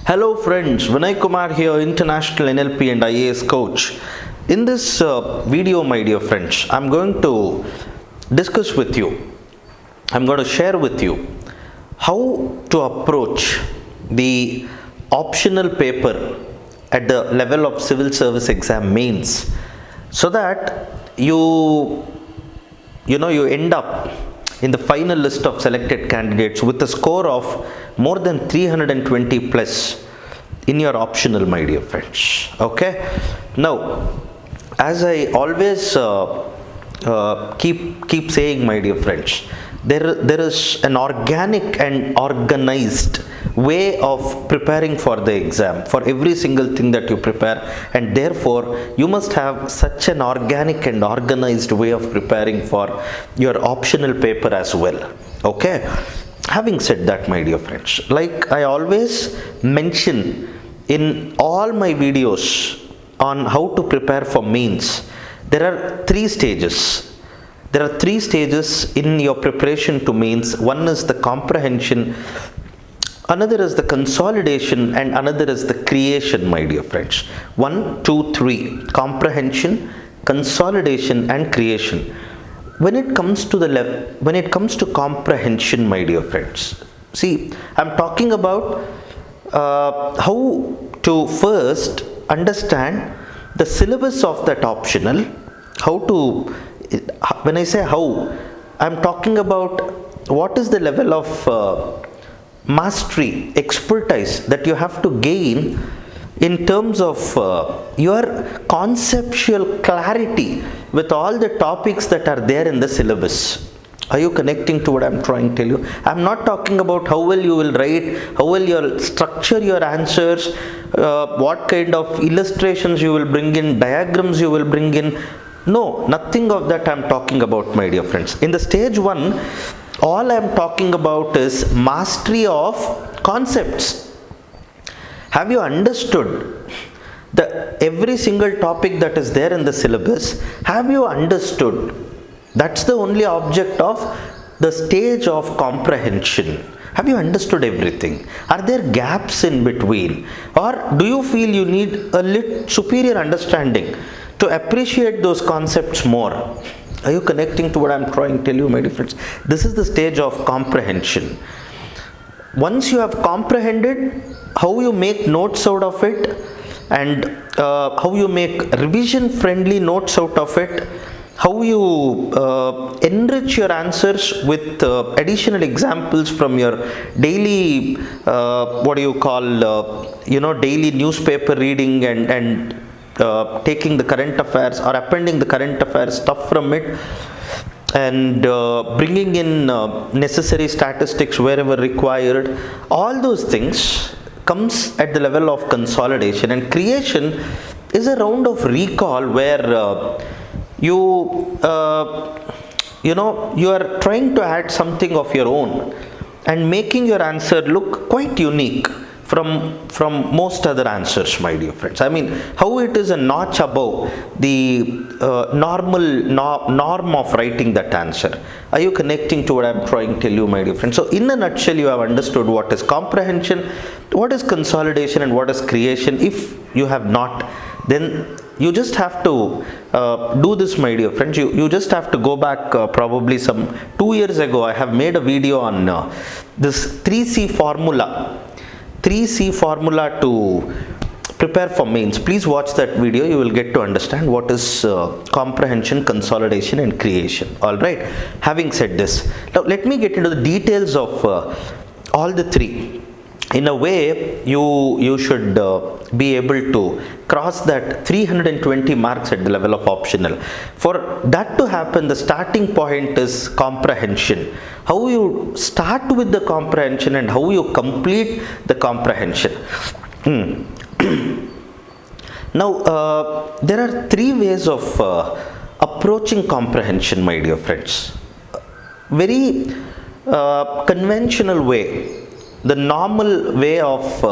Hello friends, Vinay Kumar here, International NLP and IAS coach. In this video, my dear friends, I'm going to discuss with you, I'm going to share with you how to approach the optional paper at the level of Civil Service Exam mains so that you end up in the final list of selected candidates with a score of more than 320 plus in your optional, my dear friends. Okay, now as I always keep saying, my dear friends, there is an organic and organized way of preparing for the exam, for every single thing that you prepare, and therefore you must have such an organic and organized way of preparing for your optional paper as well. Okay, having said that, my dear friends, like I always mention in all my videos on how to prepare for mains, there are three stages. There are three stages in your preparation to mains. One is the comprehension, another is the consolidation, and another is the creation, my dear friends. 1, 2, 3: comprehension, consolidation, and creation. When it comes to comprehension, my dear friends, see, I'm talking about how to first understand the syllabus of that optional. When I say how, I'm talking about what is the level of mastery, expertise that you have to gain in terms of your conceptual clarity with all the topics that are there in the syllabus. Are you connecting to what I'm trying to tell you? I'm not talking about how well you will write, how well you'll structure your answers, what kind of illustrations you will bring in, diagrams you will bring in. No, nothing of that I'm talking about, my dear friends. In the stage 1, all I'm talking about is mastery of concepts. Have you understood every single topic that is there in the syllabus? Have you understood? That's the only object of the stage of comprehension. Have you understood everything? Are there gaps in between? Or do you feel you need a little superior understanding to appreciate those concepts more? Are you connecting to what I'm trying to tell you, my dear friends? This is the stage of comprehension. Once you have comprehended, how you make notes out of it, and how you make revision friendly notes out of it, how you enrich your answers with additional examples from your daily daily newspaper reading, and taking the current affairs or appending the current affairs stuff from it, and bringing in necessary statistics wherever required. All those things comes at the level of consolidation. And creation is a round of recall where you are trying to add something of your own and making your answer look quite unique from most other answers, my dear friends. I mean, how it is a notch above the norm of writing that answer. Are you connecting to what I'm trying to tell you, my dear friends? So in a nutshell, you have understood what is comprehension, what is consolidation, and what is creation. If you have not, then you just have to do this, my dear friends. You just have to go back probably some 2 years ago. I have made a video on this 3C formula to prepare for mains. Please watch that video. You will get to understand what is comprehension, consolidation, and creation. All right. Having said this, now let me get into the details of all the three. In a way, you should be able to cross that 320 marks at the level of optional. For that to happen, the starting point is comprehension. How you start with the comprehension and how you complete the comprehension. Now, there are three ways of approaching comprehension, my dear friends. Very conventional way. The normal way of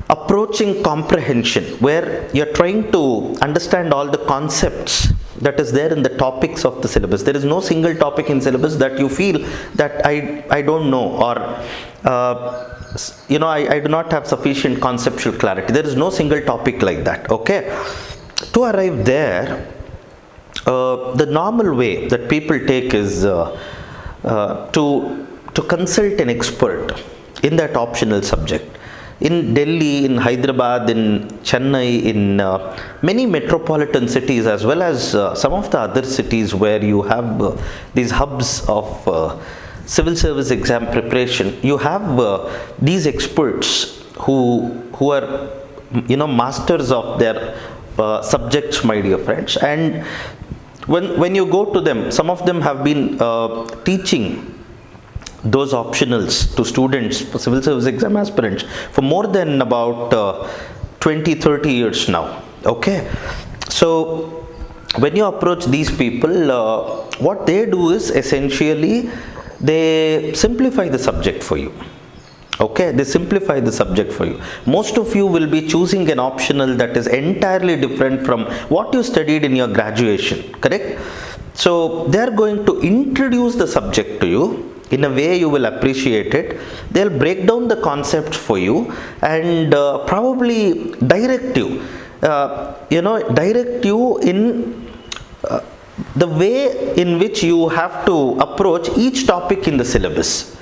approaching comprehension, where you're trying to understand all the concepts that is there in the topics of the syllabus. There is no single topic in syllabus that you feel that I don't know, or I do not have sufficient conceptual clarity. There is no single topic like that. Okay, to arrive there, the normal way that people take is to consult an expert in that optional subject. In Delhi, in Hyderabad, in Chennai, in many metropolitan cities, as well as some of the other cities where you have these hubs of civil service exam preparation, you have these experts who are masters of their subjects, my dear friends. And when you go to them, some of them have been teaching those optionals to students, civil service exam aspirants, for more than about 20-30 years now. Okay, so when you approach these people, what they do is essentially they simplify the subject for you. Okay, they simplify the subject for you. Most of you will be choosing an optional that is entirely different from what you studied in your graduation, correct? So they are going to introduce the subject to you in a way you will appreciate it. They'll break down the concepts for you and probably direct you in the way in which you have to approach each topic in the syllabus.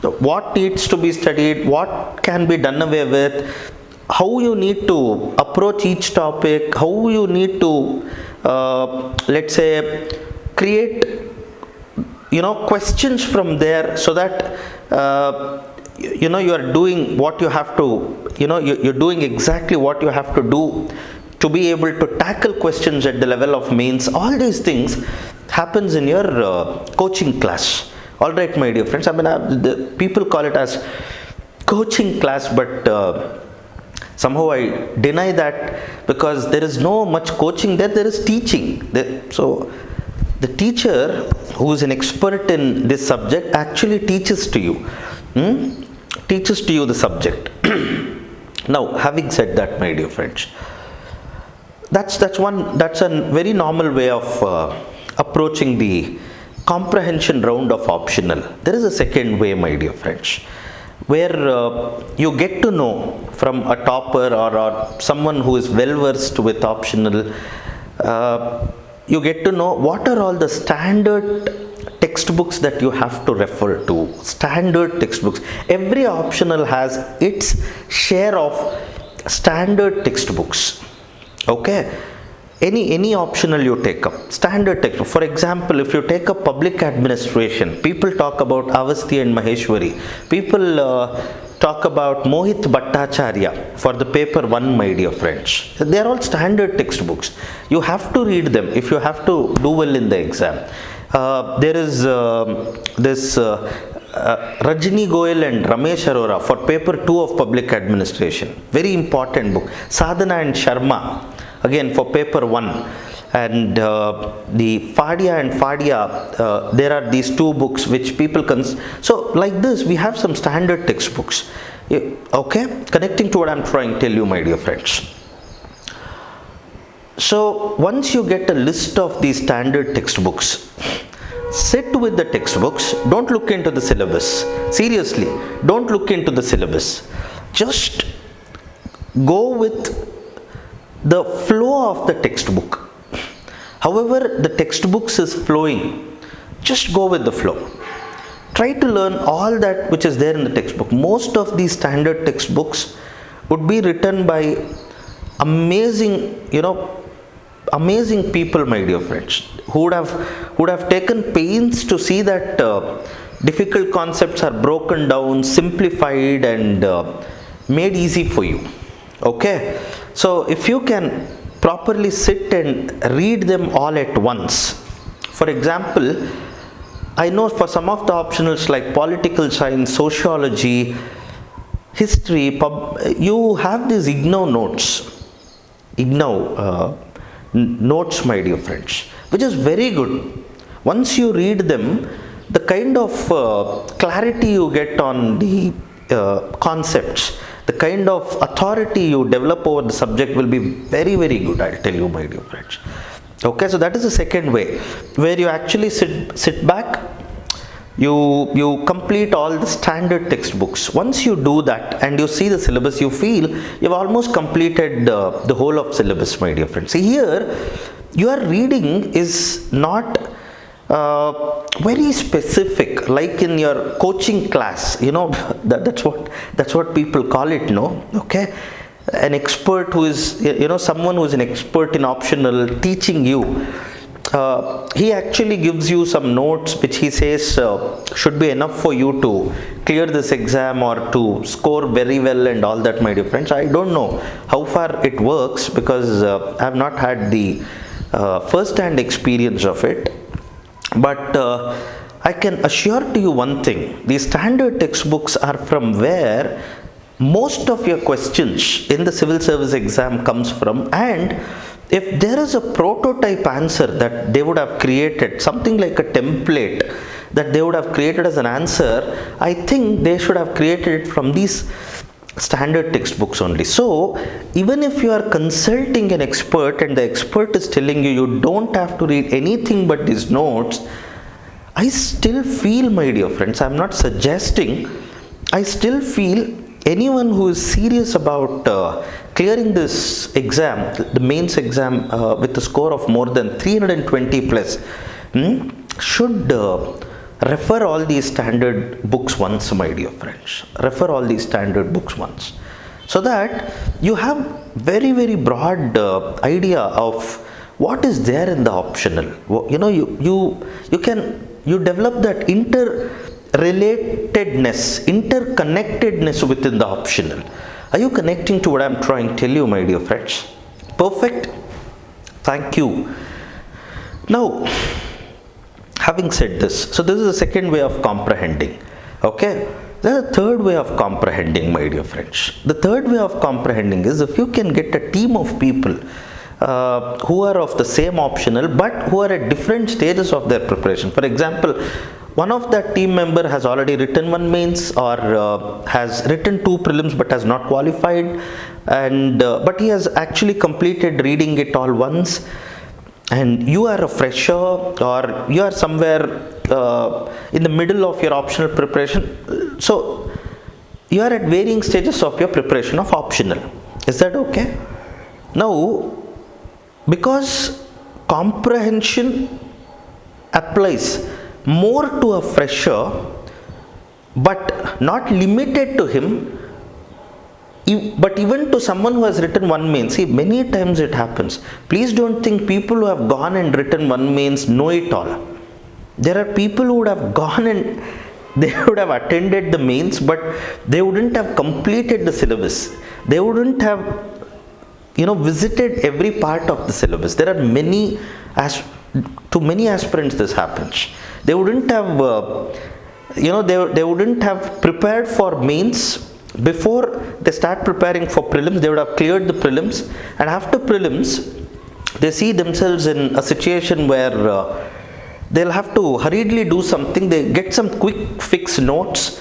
So what needs to be studied, what can be done away with, how you need to approach each topic, how you need to let's say create questions from there, so that you are doing what you have to, you're doing exactly what you have to do to be able to tackle questions at the level of mains. All these things happens in your coaching class. All right, my dear friends, the people call it as coaching class, but somehow I deny that, because there is no much coaching there is teaching. So the teacher who is an expert in this subject actually teaches to you, teaches to you the subject. Now, having said that, my dear friends, that's a very normal way of approaching the comprehension round of optional. There is a second way, my dear friends, where you get to know from a topper or someone who is well versed with optional. You get to know what are all the standard textbooks that you have to refer to. Standard textbooks. Every optional has its share of standard textbooks. Okay, any optional you take up, standard textbook. For example, if you take up public administration, people talk about Avasthi and Maheshwari. People talk about Mohit Bhattacharya for the paper 1, my dear friends. They are all standard textbooks. You have to read them if you have to do well in the exam. There is this Rajni Goyal and Ramesh Arora for paper 2 of public administration. Very important book. Sadhana and Sharma, again for paper 1. And the Fadia and Fadia, there are these 2 books which people can. So like this, we have some standard textbooks. Okay, connecting to what I'm trying to tell you, my dear friends. So once you get a list of these standard textbooks, sit with the textbooks. Don't look into the syllabus. Seriously, don't look into the syllabus. Just go with the flow of the textbook. However the textbooks is flowing, just go with the flow. Try to learn all that which is there in the textbook. Most of these standard textbooks would be written by amazing people, my dear friends, who would have taken pains to see that difficult concepts are broken down, simplified, and made easy for you. Okay, so if you can properly sit and read them all at once. For example, I know for some of the optionals like political science, sociology, history, you have these IGNOW notes, my dear friends, which is very good. Once you read them, the kind of clarity you get on the concepts, the kind of authority you develop over the subject will be very, very good, I'll tell you, my dear friends. Okay, so that is the second way, where you actually sit back, you complete all the standard textbooks. Once you do that and you see the syllabus, you feel you've almost completed the whole of syllabus, my dear friends. See, here your reading is not very specific, like in your coaching class, that's what people call it, no? Okay, an expert who is, someone who is an expert in optional teaching you, he actually gives you some notes which he says should be enough for you to clear this exam or to score very well and all that, my dear friends. I don't know how far it works because I have not had the first-hand experience of it. But I can assure to you one thing: these standard textbooks are from where most of your questions in the civil service exam comes from. And if there is a prototype answer that they would have created, something like a template that they would have created as an answer, I think they should have created it from these standard textbooks only. So even if you are consulting an expert and the expert is telling you you don't have to read anything but these notes, I still feel, my dear friends, I'm not suggesting, I still feel anyone who is serious about clearing this exam, the mains exam, with a score of more than 320 plus, should refer all these standard books once, my dear friends. Refer all these standard books once, so that you have very, very broad idea of what is there in the optional. You develop that interrelatedness, interconnectedness within the optional. Are you connecting to what I'm trying to tell you, my dear friends? Perfect. Thank you. Now, having said this, so this is the second way of comprehending. Okay, there's a third way of comprehending, my dear friends. The third way of comprehending is if you can get a team of people who are of the same optional but who are at different stages of their preparation. For example, one of that team member has already written one mains, or has written 2 prelims but has not qualified, and but he has actually completed reading it all once, and you are a fresher, or you are somewhere in the middle of your optional preparation. So you are at varying stages of your preparation of optional. Is that okay? Now, because comprehension applies more to a fresher but not limited to him, but even to someone who has written one main. See, many times it happens. Please don't think people who have gone and written one mains know it all. There are people who would have gone and they would have attended the mains, but they wouldn't have completed the syllabus. They wouldn't have visited every part of the syllabus. There are to many aspirants this happens. They wouldn't have they wouldn't have prepared for mains. Before they start preparing for prelims, they would have cleared the prelims, and after prelims they see themselves in a situation where they'll have to hurriedly do something. They get some quick fix notes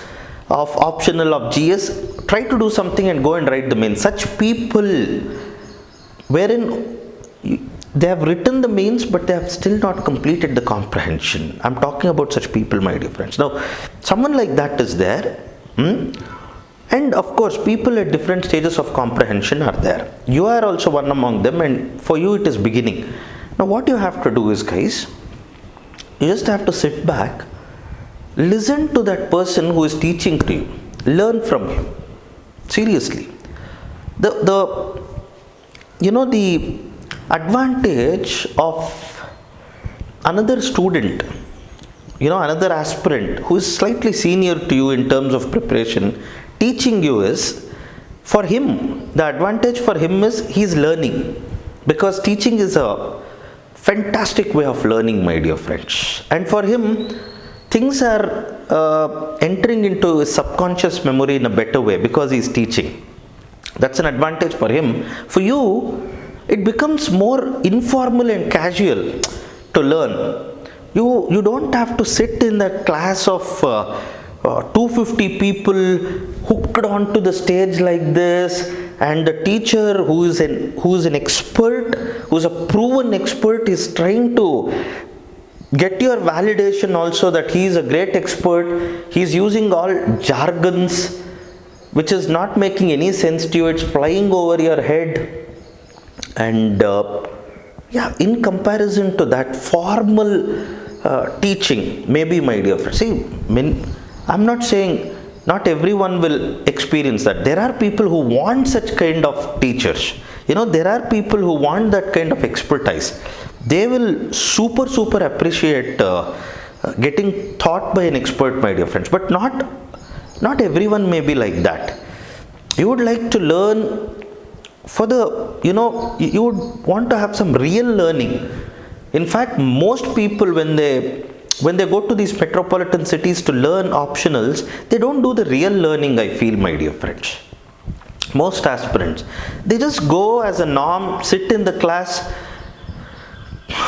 of optional, of GS, try to do something and go and write the mains. Such people, wherein they have written the mains but they have still not completed the comprehension. I'm talking about such people, my dear friends. Now, someone like that is there. And of course, people at different stages of comprehension are there. You are also one among them, and for you it is beginning. Now, what you have to do is, guys, you just have to sit back, listen to that person who is teaching to you, learn from him. Seriously. The advantage of another student, another aspirant who is slightly senior to you in terms of preparation, teaching you is, for him, the advantage for him is he is learning, because teaching is a fantastic way of learning, my dear friends. And for him, things are entering into his subconscious memory in a better way because he is teaching. That's an advantage for him. For you, it becomes more informal and casual to learn. You don't have to sit in that class of 250 people hooked onto the stage like this, and the teacher who is an expert, who is a proven expert, is trying to get your validation also that he is a great expert. He is using all jargons which is not making any sense to you. It's flying over your head. And yeah, in comparison to that formal teaching, maybe, my dear friends, see, I'm not saying not everyone will experience that. There are people who want such kind of teachers. There are people who want that kind of expertise. They will super appreciate getting taught by an expert, my dear friends. But not everyone may be like that. You would like to learn for the, you would want to have some real learning. In fact, most people, when they go to these metropolitan cities to learn optionals, they don't do the real learning, I feel, my dear friends. Most aspirants, they just go as a norm, sit in the class.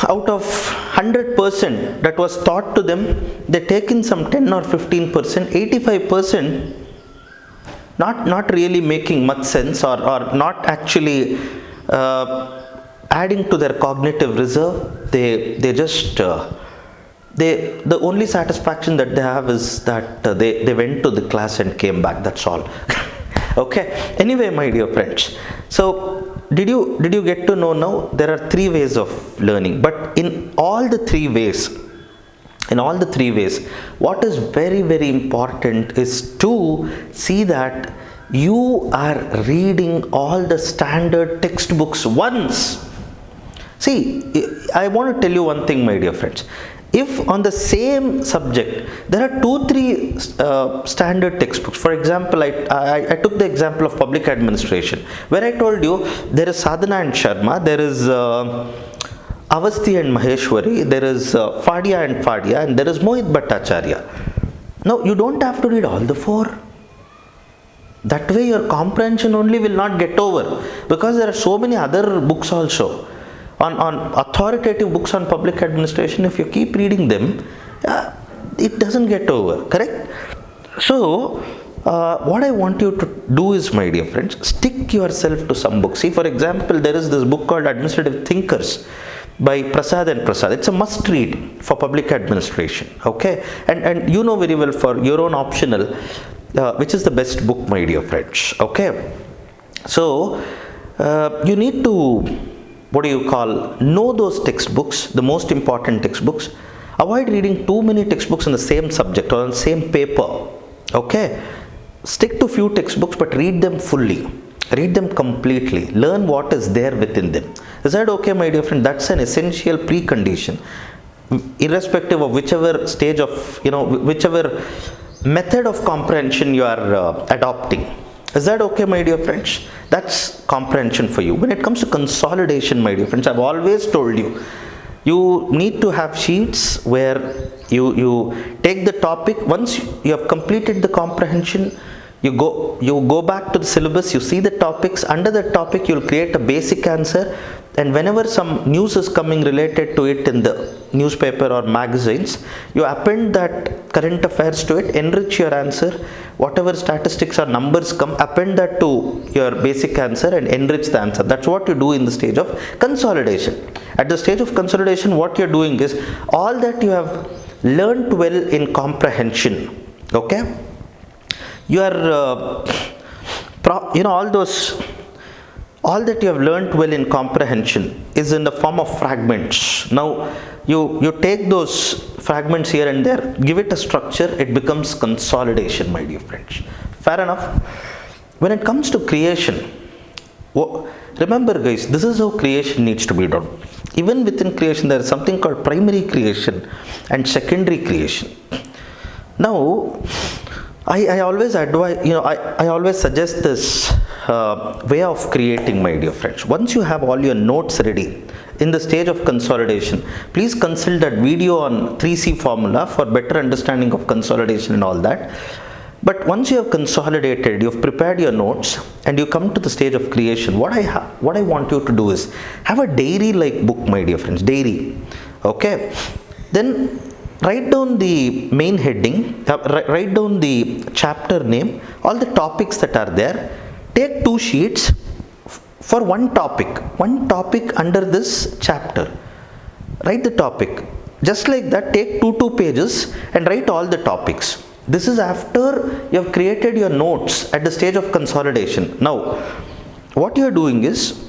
Out of 100% that was taught to them, they take in some 10 or 15%, 85% not really making much sense, or not actually adding to their cognitive reserve. They just the only satisfaction that they have is that they went to the class and came back. That's all. Okay. Anyway, my dear friends, so did you get to know now there are three ways of learning? But in all the three ways, what is very, very important is to see that you are reading all the standard textbooks once. See, I want to tell you one thing, my dear friends. If on the same subject there are 2-3 standard textbooks, for example, I took the example of public administration, where I told you there is Sadhana and Sharma, there is Avasti and Maheshwari, there is Fadia and Fadia, and there is Mohit Bhattacharya. Now, you don't have to read all the 4. That way your comprehension only will not get over, because there are so many other books also. On authoritative books on public administration, if you keep reading them, it doesn't get over, correct? So, what I want you to do is, my dear friends, stick yourself to some books. See, for example, there is this book called Administrative Thinkers by Prasad and Prasad. It's a must read for public administration, okay? And you know very well for your own optional, which is the best book, my dear friends, okay? So, you need to, know those textbooks, the most important textbooks. Avoid reading too many textbooks on the same subject or on the same paper, okay? Stick to few textbooks, but read them fully. Read them completely. Learn what is there within them. Is that okay, my dear friend? That's an essential precondition. Irrespective of whichever stage of, whichever method of comprehension you are adopting. Is that okay, my dear friends? That's comprehension for you. When it comes to consolidation, my dear friends, I've always told you, you need to have sheets where you take the topic. Once you have completed the comprehension, you go back to the syllabus, you see the topics. Under the topic, you'll create a basic answer. And whenever some news is coming related to it in the newspaper or magazines, you append that current affairs to it, enrich your answer. Whatever statistics or numbers come, append that to your basic answer and enrich the answer. That's what you do in the stage of consolidation. At the stage of consolidation, what you're doing is all that you have learned well in comprehension, okay? You are, all that you have learnt well in comprehension is in the form of fragments. Now, you take those fragments here and there, give it a structure, it becomes consolidation, my dear friends. Fair enough? When it comes to creation, remember guys, this is how creation needs to be done. Even within creation, there is something called primary creation and secondary creation. Now, I always advise, I always suggest this way of creating, my dear friends. Once you have all your notes ready in the stage of consolidation, please consult that video on 3C formula for better understanding of consolidation and all that. But once you have consolidated, you have prepared your notes, and you come to the stage of creation, what I want you to do is have a diary-like book, my dear friends, diary, okay? Then write down the main heading, write down the chapter name, all the topics that are there. Take 2 sheets for one topic under this chapter. Write the topic. Just like that, take two pages and write all the topics. This is after you have created your notes at the stage of consolidation. Now, what you are doing is,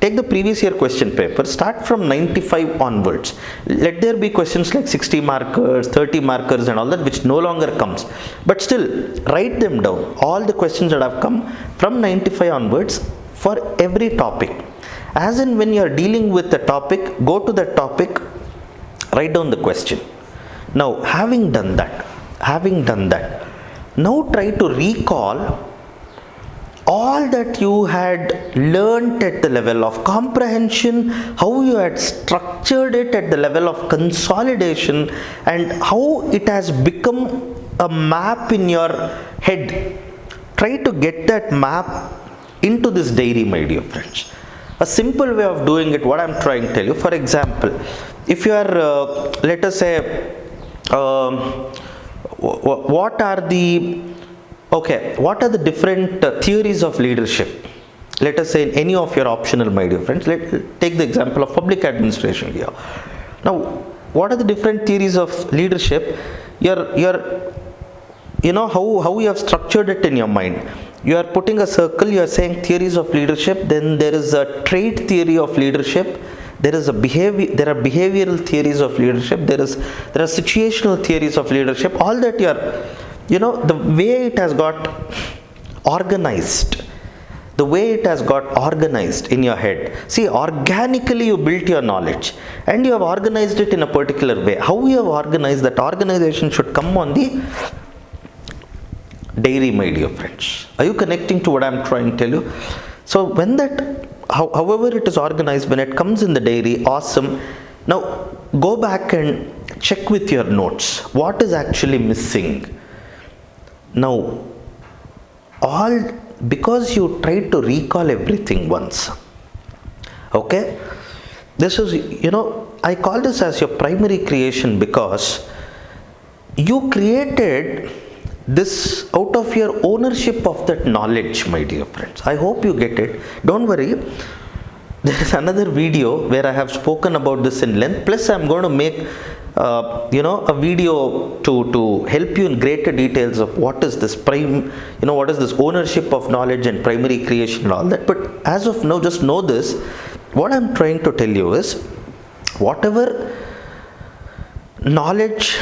take the previous year question paper, start from 95 onwards. Let there be questions like 60 markers, 30 markers and all that, which no longer comes. But still, write them down. All the questions that have come from 95 onwards for every topic. As in, when you are dealing with the topic, go to the topic, write down the question. Now, having done that, now try to recall all that you had learnt at the level of comprehension, how you had structured it at the level of consolidation, and how it has become a map in your head. Try to get that map into this diary, my dear friends. A simple way of doing it, what I'm trying to tell you, for example, if you are, let us say, what are the different theories of leadership? Let us say in any of your optional, my dear friends. Take the example of public administration here. Now, what are the different theories of leadership? How you have structured it in your mind. You are putting a circle, you are saying theories of leadership, then there is a trait theory of leadership, there are behavioral theories of leadership, there are situational theories of leadership. All that the way it has got organized, in your head. See, organically you built your knowledge and you have organized it in a particular way. How you have organized that organization should come on the diary, my dear friends. Are you connecting to what I am trying to tell you? So when that, however it is organized, when it comes in the diary, awesome. Now go back and check with your notes. What is actually missing? Now, because you tried to recall everything once. Okay? This is, I call this as your primary creation, because you created this out of your ownership of that knowledge, my dear friends. I hope you get it. Don't worry. There is another video where I have spoken about this in length. Plus, I'm going to make a video to help you in greater details of what is this what is this ownership of knowledge and primary creation and all that. But as of now, just know this. What I'm trying to tell you is, whatever knowledge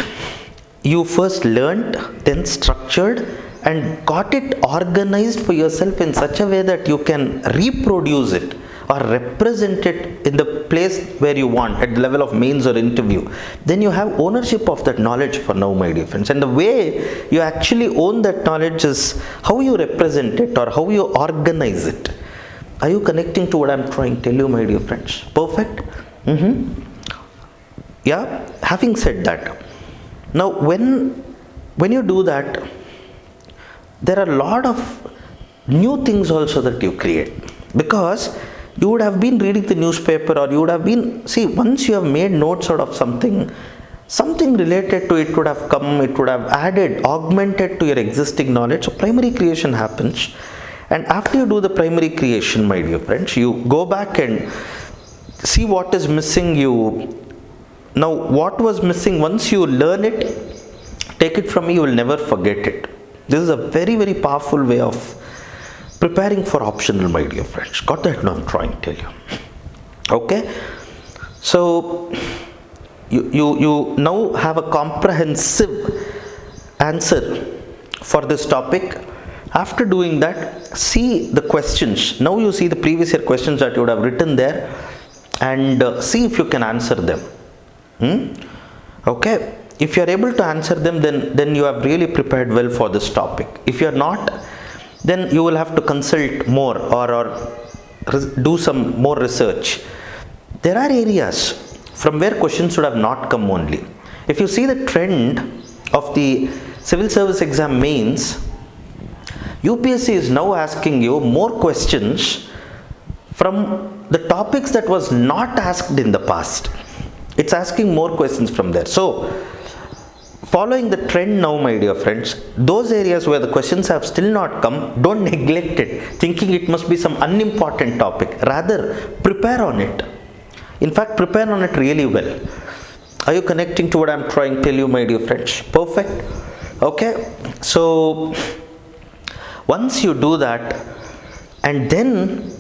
you first learned, then structured and got it organized for yourself in such a way that you can reproduce it or represent it in the place where you want, at the level of mains or interview, then you have ownership of that knowledge for now, my dear friends. And the way you actually own that knowledge is how you represent it or how you organize it. Are you connecting to what I'm trying to tell you, my dear friends? Perfect? Yeah, having said that, now when you do that, there are a lot of new things also that you create, because you would have been reading the newspaper, or you would have been, once you have made notes out of something related to it would have come, it would have augmented to your existing knowledge. So primary creation happens, and after you do the primary creation, my dear friends, you go back and see what is missing. Now what was missing, once you learn it, take it from me, you will never forget it. This is a very, very powerful way of preparing for optional, my dear friends. Got that? No, I'm trying to tell you. Okay? So you now have a comprehensive answer for this topic. After doing that, see the questions. Now you see the previous year questions that you would have written there, and see if you can answer them. Okay? If you are able to answer them, then you have really prepared well for this topic. If you are not, then you will have to consult more or do some more research. There are areas from where questions should have not come only. If you see the trend of the Civil Service Exam mains, UPSC is now asking you more questions from the topics that was not asked in the past. It's asking more questions from there. So, following the trend now, my dear friends, those areas where the questions have still not come, don't neglect it, thinking it must be some unimportant topic. Rather, prepare on it. In fact, prepare on it really well. Are you connecting to what I'm trying to tell you, my dear friends? Perfect. Okay. So once you do that, and then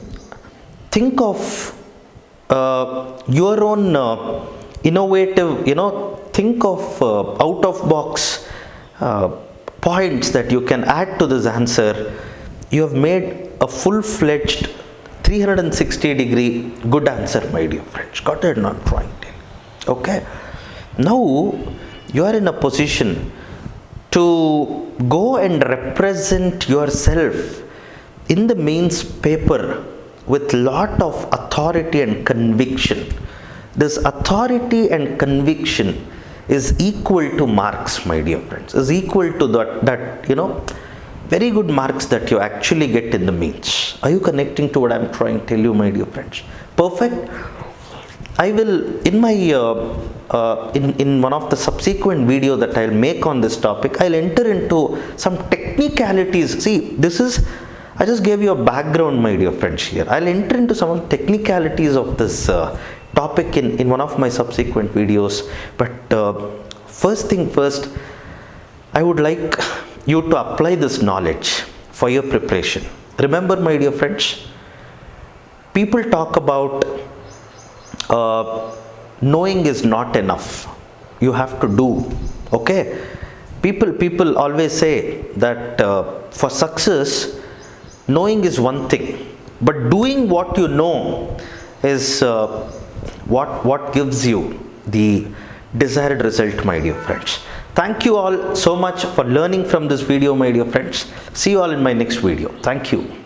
think of your own innovative, think of out of box points that you can add to this answer. You have made a full-fledged 360-degree good answer, my dear friends. Got it? Not trying to. Okay. Now you are in a position to go and represent yourself in the mains paper with lot of authority and conviction. This authority and conviction is equal to marks, my dear friends, is equal to that very good marks that you actually get in the mains. Are you connecting to what I'm trying to tell you, my dear friends? Perfect. I will, in my in one of the subsequent video that I'll make on this topic, I'll enter into some technicalities. See, I just gave you a background, my dear friends, here. I'll enter into some of the technicalities of this topic in one of my subsequent videos. But first thing first, I would like you to apply this knowledge for your preparation. Remember, my dear friends, people talk about knowing is not enough. You have to do. Okay? People always say that for success, knowing is one thing, but doing what you know is what gives you the desired result, my dear friends. Thank you all so much for learning from this video, my dear friends. See you all in my next video. Thank you.